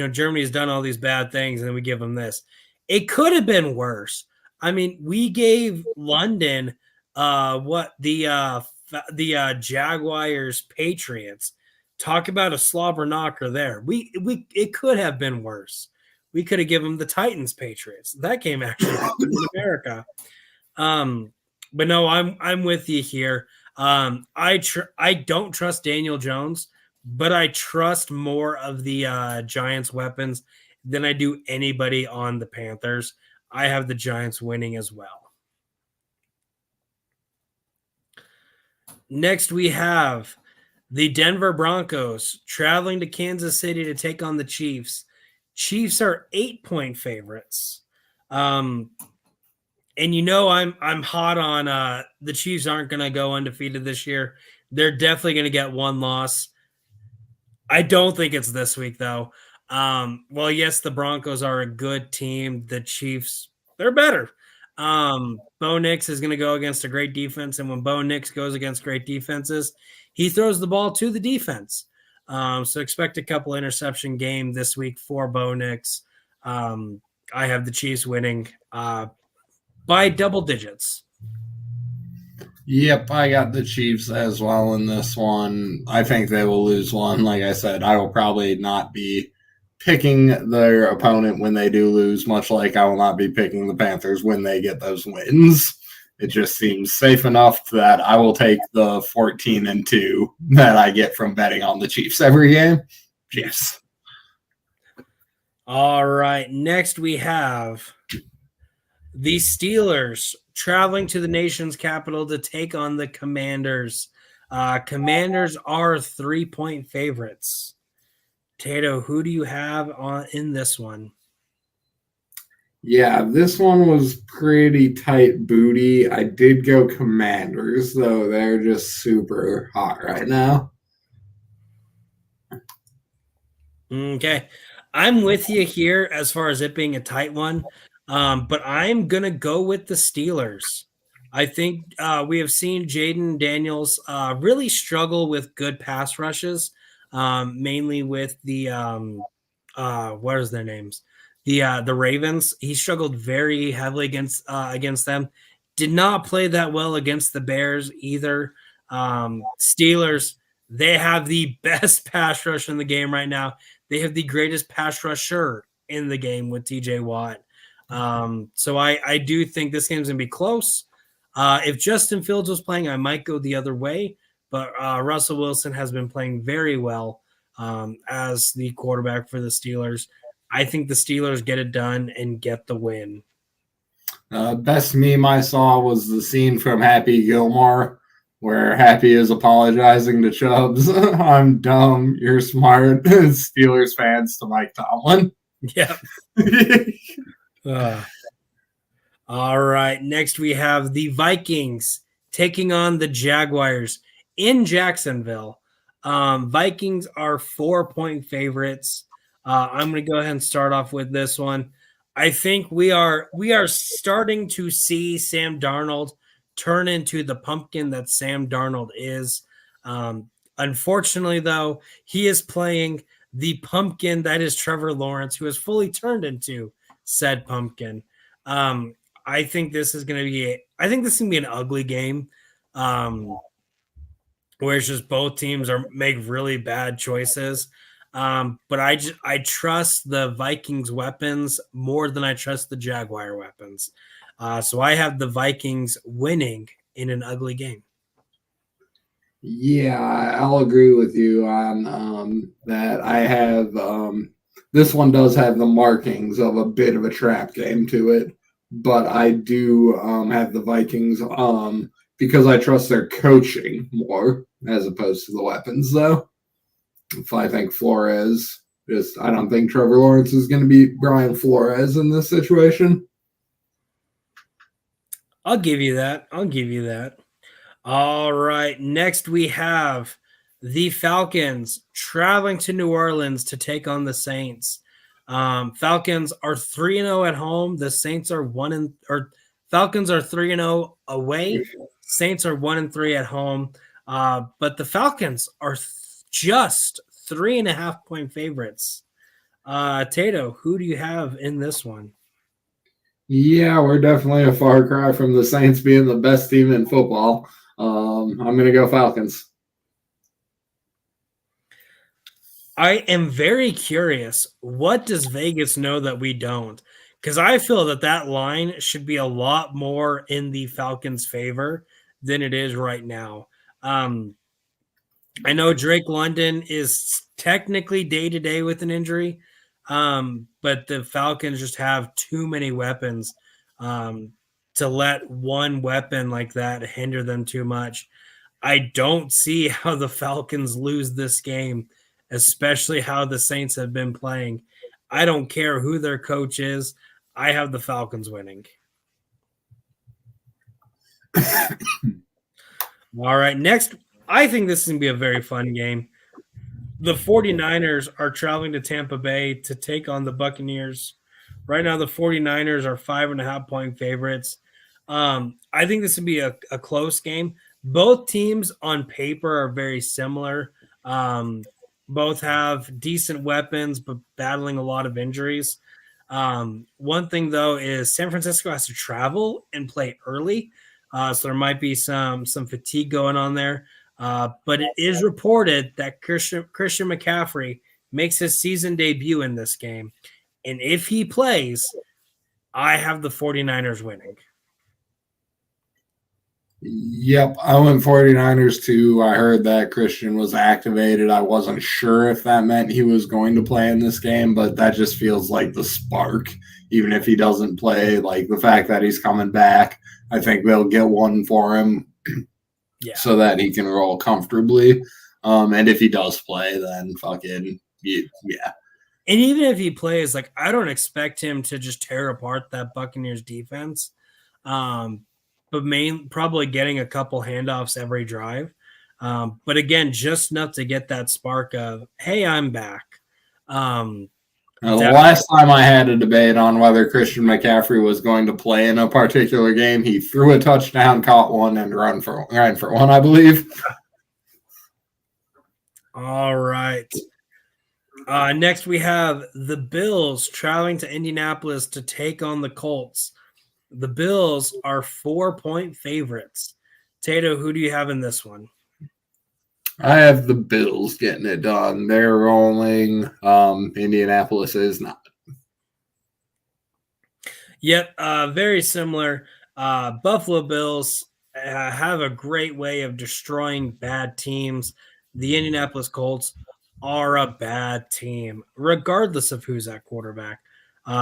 Germany's done all these bad things, and then we give them this. It could have been worse. I mean, we gave London the Jaguars Patriots. Talk about a slobber knocker there. It could have been worse. We could have given them the Titans Patriots. That game actually happened in America. But no, I'm with you here. I don't trust Daniel Jones, but I trust more of the Giants' weapons than I do anybody on the Panthers. I have the Giants winning as well. Next, we have the Denver Broncos traveling to Kansas City to take on the Chiefs. Chiefs are 8-point favorites. And I'm hot on the Chiefs aren't going to go undefeated this year. They're definitely going to get one loss. I don't think it's this week, though. Well, yes, the Broncos are a good team. The Chiefs, they're better. Bo Nix is going to go against a great defense, and when Bo Nix goes against great defenses, he throws the ball to the defense. So expect a couple interception game this week for Bo Nix. I have the Chiefs winning by double digits. Yep, I got the Chiefs as well in this one. I think they will lose one. Like I said, I will probably not be picking their opponent when they do lose, much like I will not be picking the Panthers when they get those wins. It just seems safe enough that I will take the 14-2 that I get from betting on the Chiefs every game. Chiefs. All right. Next, we have the Steelers traveling to the nation's capital to take on the Commanders. Commanders are 3-point favorites. Tato, who do you have in this one? Yeah, this one was pretty tight booty. I did go Commanders, though they're just super hot right now. Okay. I'm with you here as far as it being a tight one, but I'm going to go with the Steelers. I think we have seen Jaden Daniels really struggle with good pass rushes, mainly with the what is their names? The Ravens. He struggled very heavily against them. Did not play that well against the Bears either. Steelers, they have the best pass rush in the game right now. They have the greatest pass rusher in the game with TJ Watt. So I do think this game's going to be close. If Justin Fields was playing, I might go the other way. But Russell Wilson has been playing very well as the quarterback for the Steelers. I think the Steelers get it done and get the win. Best meme I saw was the scene from Happy Gilmore where Happy is apologizing to Chubbs. I'm dumb, you're smart. Steelers fans to Mike Tomlin. Yeah. All right. Next, we have the Vikings taking on the Jaguars in Jacksonville. Vikings are 4-point favorites. I'm going to go ahead and start off with this one. I think we are starting to see Sam Darnold turn into the pumpkin that Sam Darnold is. Unfortunately, though, he is playing the pumpkin that is Trevor Lawrence, who has fully turned into said pumpkin. I think this is going to be an ugly game, where it's just both teams make really bad choices. But I trust the Vikings weapons more than I trust the Jaguar weapons. So I have the Vikings winning in an ugly game. Yeah, I'll agree with you on that. I have this one does have the markings of a bit of a trap game to it, but I do have the Vikings because I trust their coaching more as opposed to the weapons, though. If I think Flores, I don't think Trevor Lawrence is going to beat Brian Flores in this situation. I'll give you that. All right. Next, we have the Falcons traveling to New Orleans to take on the Saints. Falcons are 3-0 at home. The Saints are Falcons are 3-0 away. Saints are 1-3 at home. But the Falcons are just 3.5-point favorites. Tato, who do you have in this one? Yeah, we're definitely a far cry from the Saints being the best team in football. I'm going to go Falcons. I am very curious. What does Vegas know that we don't? Because I feel that line should be a lot more in the Falcons' favor than it is right now. I know Drake London is technically day-to-day with an injury, but the Falcons just have too many weapons to let one weapon like that hinder them too much. I don't see how the Falcons lose this game, especially how the Saints have been playing. I don't care who their coach is. I have the Falcons winning. All right, next, I think this is going to be a very fun game. The 49ers are traveling to Tampa Bay to take on the Buccaneers. Right now, the 49ers are 5.5-point favorites. I think this would be a close game. Both teams on paper are very similar. Both have decent weapons, but battling a lot of injuries. One thing, though, is San Francisco has to travel and play early. So there might be some fatigue going on there. But it is reported that Christian McCaffrey makes his season debut in this game. And if he plays, I have the 49ers winning. Yep, I went 49ers too. I heard that Christian was activated. I wasn't sure if that meant he was going to play in this game, but that just feels like the spark. Even if he doesn't play, like the fact that he's coming back, I think they'll get one for him so that he can roll comfortably. And if he does play, then fucking yeah. And even if he plays, like I don't expect him to just tear apart that Buccaneers defense. Um, but probably getting a couple handoffs every drive. But again, just enough to get that spark of, hey, I'm back. The last time I had a debate on whether Christian McCaffrey was going to play in a particular game, he threw a touchdown, caught one, and ran for one, I believe. All right. Next, we have the Bills traveling to Indianapolis to take on the Colts. The Bills are 4-point favorites. Tato, who do you have in this one? I have the Bills getting it done. They're rolling. Indianapolis is not. Yep, very similar. Buffalo Bills have a great way of destroying bad teams. The Indianapolis Colts are a bad team, regardless of who's at quarterback.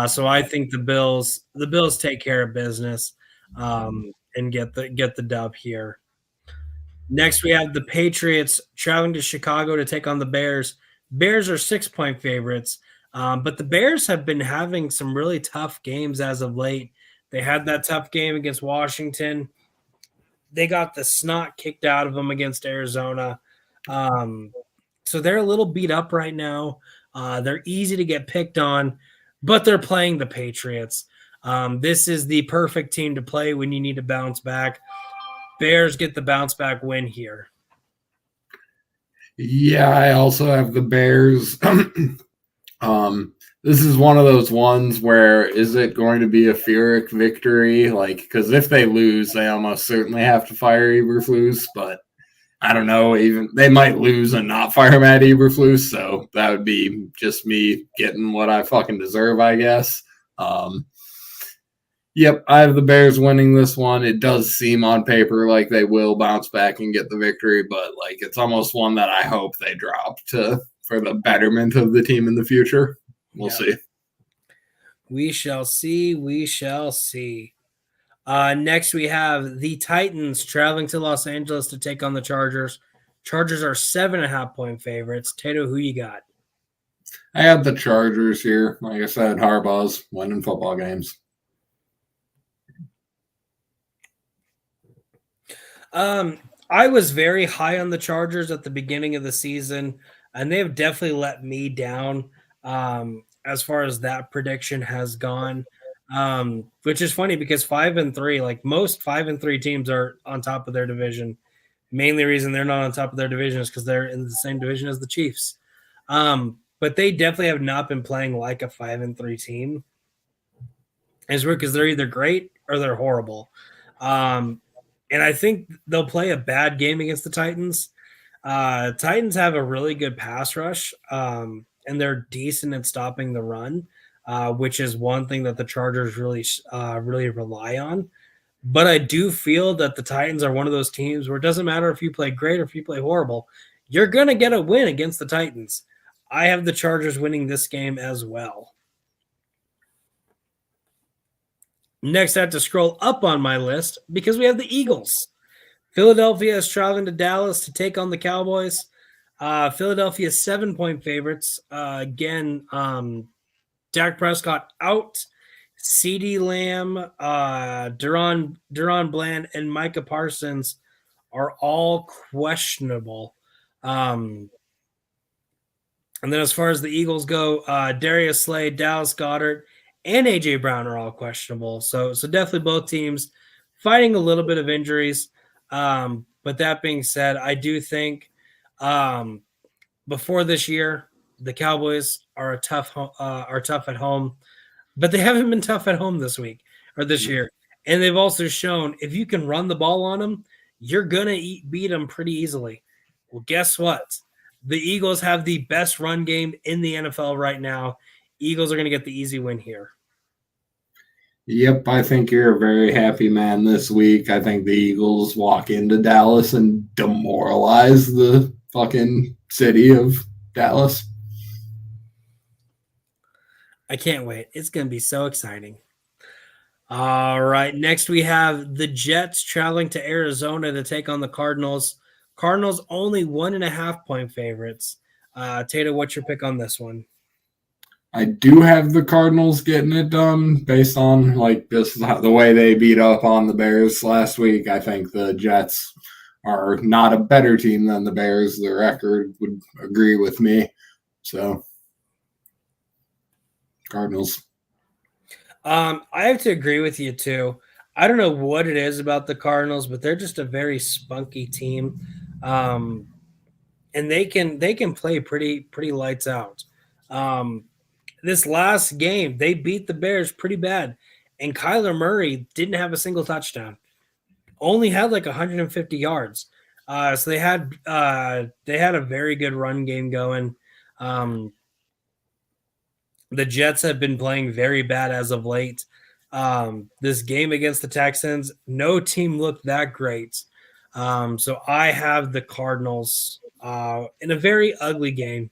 So I think the Bills take care of business and get the dub here. Next, we have the Patriots traveling to Chicago to take on the Bears. Bears are 6-point favorites, but the Bears have been having some really tough games as of late. They had that tough game against Washington. They got the snot kicked out of them against Arizona. So they're a little beat up right now. They're easy to get picked on, but they're playing the Patriots. This is the perfect team to play when you need to bounce back. Bears get the bounce back win here. Yeah, I also have the Bears. This is one of those ones where is it going to be a Pyrrhic victory? Like, because if they lose, they almost certainly have to fire Eberflus, but I don't know. Even they might lose and not fire Matt Eberflus, so that would be just me getting what I fucking deserve, I guess. Yep, I have the Bears winning this one. It does seem on paper like they will bounce back and get the victory, but like it's almost one that I hope they drop for the betterment of the team in the future. We'll see. We shall see. We shall see. Next, we have the Titans traveling to Los Angeles to take on the Chargers. Chargers are 7.5-point favorites. Tato, who you got? I have the Chargers here. Like I said, Harbaugh's winning football games. I was very high on the Chargers at the beginning of the season, and they have definitely let me down as far as that prediction has gone. Which is funny because 5-3, like most 5-3 teams are on top of their division. Mainly reason they're not on top of their division is because they're in the same division as the Chiefs. But they definitely have not been playing like a 5-3 team. It's weird because they're either great or they're horrible. And I think they'll play a bad game against the Titans. Titans have a really good pass rush, and they're decent at stopping the run, which is one thing that the Chargers really rely on. But I do feel that the Titans are one of those teams where it doesn't matter if you play great or if you play horrible, you're going to get a win against the Titans. I have the Chargers winning this game as well. Next, I have to scroll up on my list because we have the Eagles. Philadelphia is traveling to Dallas to take on the Cowboys. Philadelphia 7-point favorites. Again, Dak Prescott out. CeeDee Lamb, Deron Bland, and Micah Parsons are all questionable. And then as far as the Eagles go, Darius Slay, Dallas Goedert, and A.J. Brown are all questionable. So definitely both teams fighting a little bit of injuries. But that being said, I do think before this year, the Cowboys are tough at home, but they haven't been tough at home this year. And they've also shown if you can run the ball on them, you're going to beat them pretty easily. Well, guess what? The Eagles have the best run game in the NFL right now. Eagles are going to get the easy win here. Yep, I think you're a very happy man this week. I think the Eagles walk into Dallas and demoralize the fucking city of Dallas. I can't wait. It's going to be so exciting. All right. Next, we have the Jets traveling to Arizona to take on the Cardinals. Cardinals only 1.5-point favorites. Tato, what's your pick on this one? I do have the Cardinals getting it done based on like this the way they beat up on the Bears last week. I think the Jets are not a better team than the Bears. The record would agree with me. So Cardinals. I have to agree with you too. I don't know what it is about the Cardinals, but they're just a very spunky team. And they can play pretty lights out. This last game, they beat the Bears pretty bad, and Kyler Murray didn't have a single touchdown. Only had like 150 yards. So they had a very good run game going. Um, the Jets have been playing very bad as of late. This game against the Texans, no team looked that great. So I have the Cardinals in a very ugly game.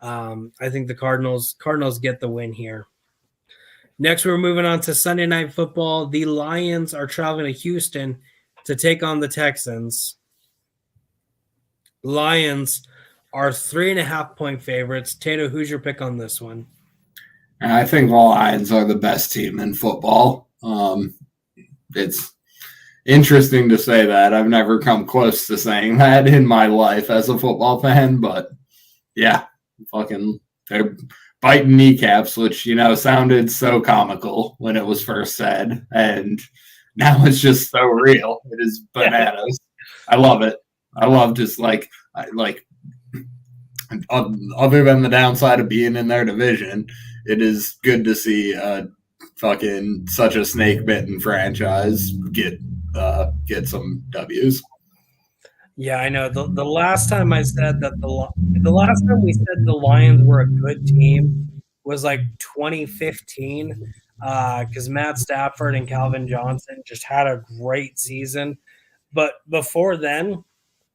I think the Cardinals get the win here. Next, we're moving on to Sunday Night Football. The Lions are traveling to Houston to take on the Texans. Lions are 3.5-point favorites. Tato, who's your pick on this one? I think the Lions are the best team in football. It's interesting to say that. I've never come close to saying that in my life as a football fan, but yeah, fucking they're biting kneecaps, which, sounded so comical when it was first said. And now it's just so real. It is bananas. Yeah. I love it. I love just other than the downside of being in their division, it is good to see fucking such a snake bitten franchise get some W's. Yeah, I know. The last time I said that the last time we said the Lions were a good team was like 2015, because Matt Stafford and Calvin Johnson just had a great season. But before then,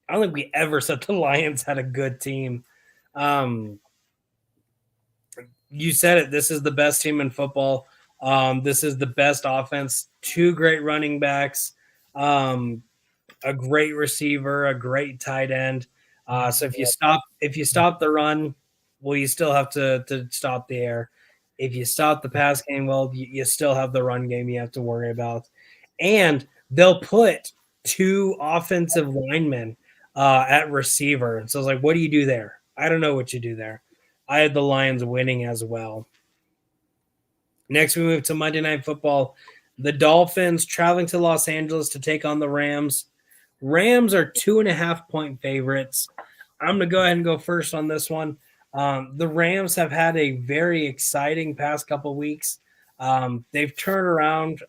I don't think we ever said the Lions had a good team. You said it. This is the best team in football. This is the best offense. 2 great running backs. A great receiver, a great tight end. So if you stop the run, well, you still have to stop the air. If you stop the pass game, well, you still have the run game you have to worry about. And they'll put 2 offensive linemen at receiver. And so it's like, what do you do there? I don't know what you do there. I had the Lions winning as well. Next, we move to Monday Night Football. The Dolphins traveling to Los Angeles to take on the Rams. Rams are 2.5-point favorites. I'm going to go ahead and go first on this one. The Rams have had a very exciting past couple weeks. They've turned around.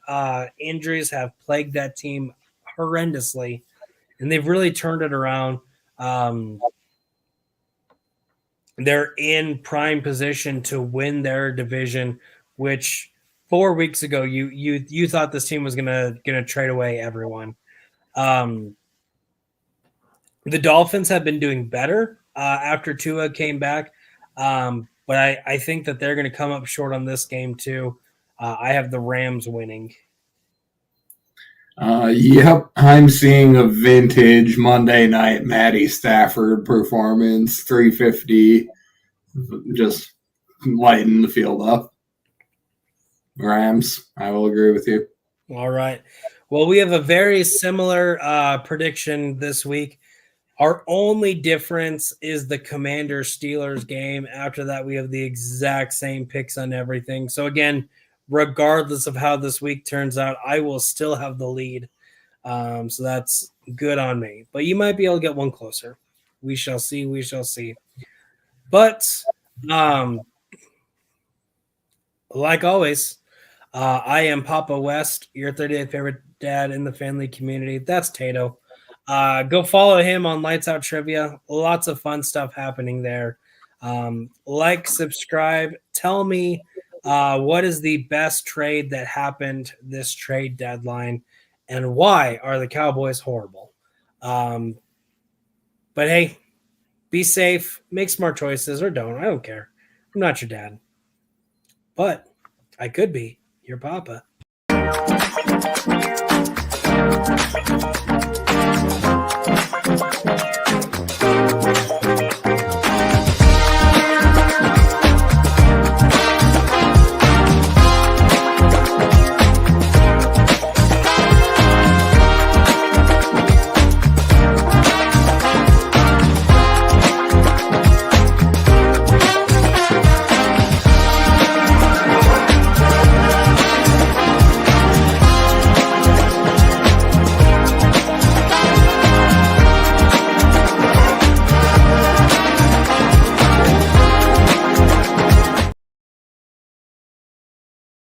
Injuries have plagued that team horrendously, and they've really turned it around. They're in prime position to win their division, which 4 weeks ago you thought this team was gonna trade away everyone. The Dolphins have been doing better after Tua came back, but I think that they're going to come up short on this game too. I have the Rams winning. Yep, I'm seeing a vintage Monday night Matty Stafford performance, 350, just lighting the field up. Rams, I will agree with you. All right. Well, we have a very similar prediction this week. Our only difference is the Commanders-Steelers game. After that, we have the exact same picks on everything. So again, regardless of how this week turns out, I will still have the lead. So that's good on me. But you might be able to get one closer. We shall see. We shall see. But like always, I am Papa West, your 38th favorite dad in the family community. That's Tato. Go follow him on Lights Out Trivia. Lots of fun stuff happening there. Like, subscribe. Tell me what is the best trade that happened this trade deadline, and why are the Cowboys horrible? But hey, be safe. Make smart choices, or don't. I don't care. I'm not your dad. But I could be your papa.